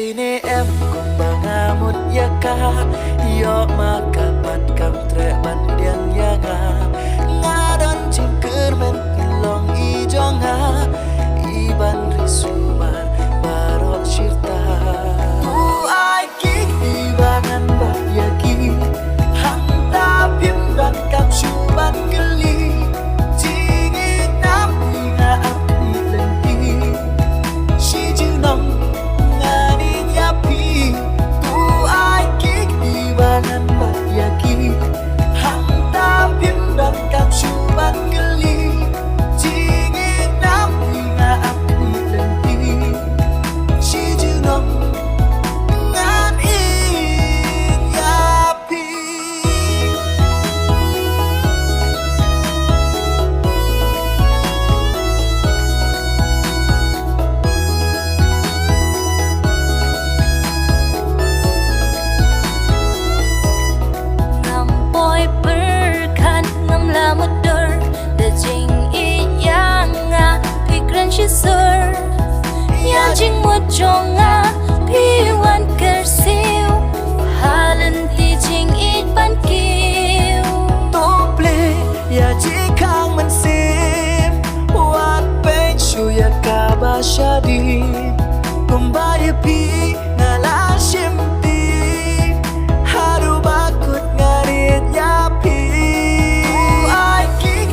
Sini em cùng bangamut ya ka Yo makapat kam treban diang ya nga Ngadon cingker men kilong ijo nga Iban risuman barok cirta Tu ai kik ibangan bahyaki Hanta pimdan kam syuban geli Jingin nam inga api lenti Si junong Sir, ya jing mo jonga piwan kersiu halan ti jing it ban kiu Tople ya jikang mensim Wat pen shu ya kaba shadi Kumbaya pi ngala shimti Haru bakut ngarit ya